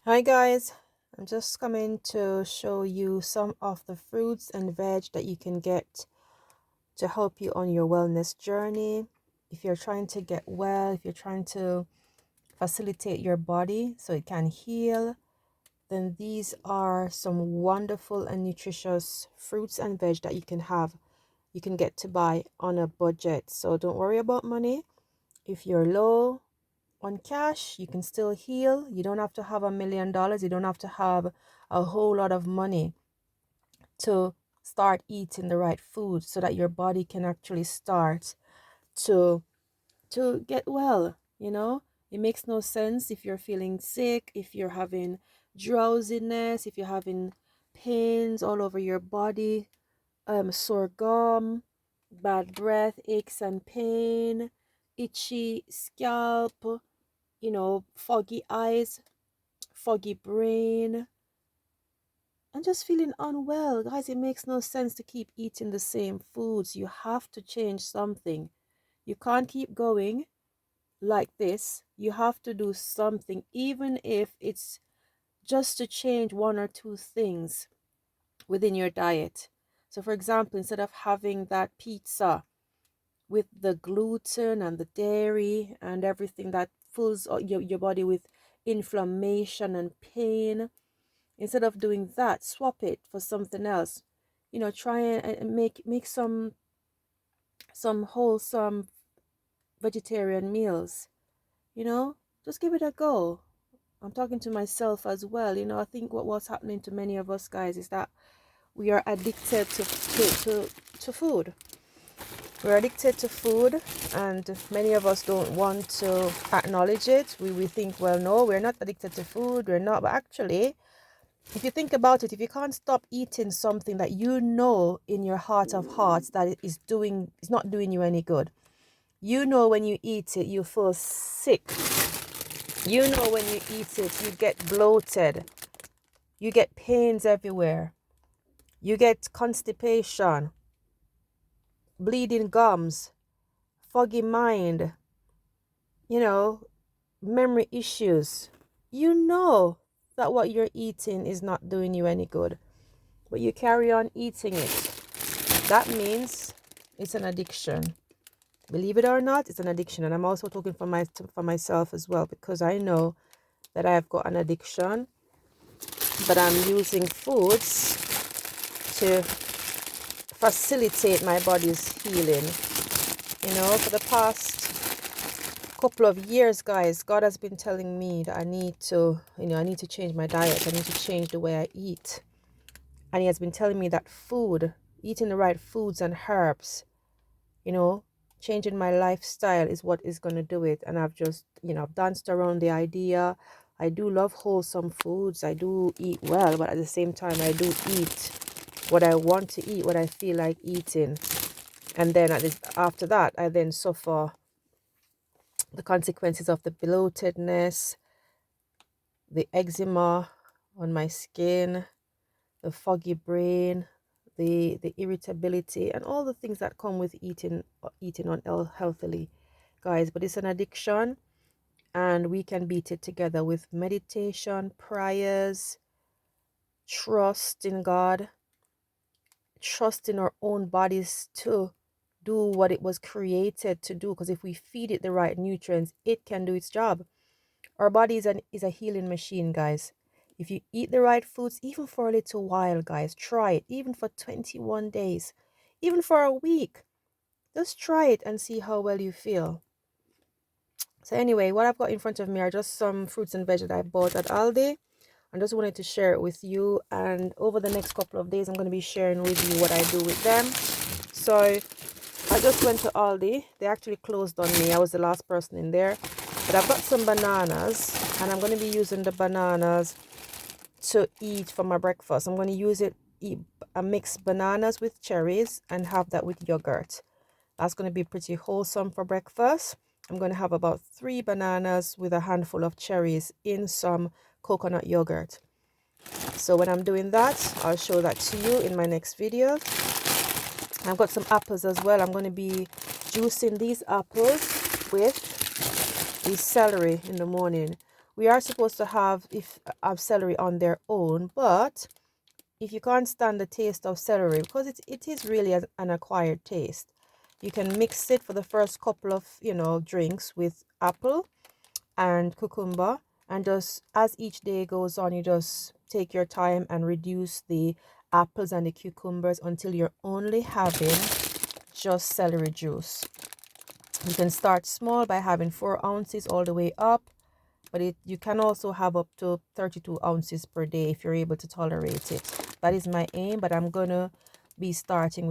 Hi guys, I'm just coming to show you some of the fruits and veg that you can get to help you on your wellness journey. If you're trying to get well, if you're trying to facilitate your body so it can heal, then these are some wonderful and nutritious fruits and veg that you can get to buy on a budget. So don't worry about money. If you're low on cash, you can still heal. You don't have to have $1 million. You don't have to have a whole lot of money to start eating the right food so that your body can actually start to get well. It makes no sense if you're feeling sick, if you're having drowsiness, if you're having pains all over your body, sore gum, bad breath, aches and pain, itchy scalp, foggy eyes, foggy brain, and just feeling unwell. Guys, it makes no sense to keep eating the same foods. You have to change something. You can't keep going like this. You have to do something, even if it's just to change one or two things within your diet. So, for example, instead of having that pizza with the gluten and the dairy and everything that fills your body with inflammation and pain, instead of doing that, swap it for something else. Try and make some wholesome vegetarian meals. you know just give it a go. I'm talking to myself as well. I think what's happening to many of us guys is that we are addicted to food. We're addicted to food, and many of us don't want to acknowledge it. We think, well, no, we're not addicted to food, we're not. But actually, if you think about it, if you can't stop eating something that you know in your heart of hearts that it is not doing you any good, when you eat it, you feel sick. When you eat it, you get bloated, you get pains everywhere, you get constipation, bleeding gums, foggy mind, you know, memory issues. You know that what you're eating is not doing you any good, but you carry on eating it. That means it's an addiction. Believe it or not, it's an addiction. And I'm also talking for myself as well, because I know that I've got an addiction, but I'm using foods to facilitate my body's healing. For the past couple of years, guys, God has been telling me that I need to change my diet. I need to change the way I eat. And He has been telling me that eating the right foods and herbs, changing my lifestyle is what is going to do it. And I've just, I've danced around the idea. I do love wholesome foods. I do eat well, but at the same time, I do eat what I want to eat, what I feel like eating. And then after that, I then suffer the consequences of the bloatedness, the eczema on my skin, the foggy brain, the irritability, and all the things that come with eating unhealthily, guys. But it's an addiction, and we can beat it together with meditation, prayers, trust in God, trust in our own bodies to do what it was created to do. Because if we feed it the right nutrients, it can do its job. Our body is a healing machine, guys. If you eat the right foods, even for a little while, guys, try it, even for 21 days, even for a week. Just try it and see how well you feel. So anyway, what I've got in front of me are just some fruits and veg that I bought at Aldi. I just wanted to share it with you. And over the next couple of days, I'm going to be sharing with you what I do with them. So I just went to Aldi. They actually closed on me. I was the last person in there. But I've got some bananas, and I'm going to be using the bananas to eat for my breakfast. I'm going to mix bananas with cherries and have that with yogurt. That's going to be pretty wholesome for breakfast. I'm going to have about 3 bananas with a handful of cherries in some coconut yogurt. So when I'm doing that, I'll show that to you in my next video. I've got some apples as well. I'm going to be juicing these apples with the celery in the morning. we are supposed to have celery on their own, but if you can't stand the taste of celery, because it is really an acquired taste, you can mix it for the first couple of drinks with apple and cucumber, and just as each day goes on, you just take your time and reduce the apples and the cucumbers until you're only having just celery juice. You can start small by having 4 ounces all the way up, but you can also have up to 32 ounces per day if you're able to tolerate it. That is my aim, but I'm gonna be starting with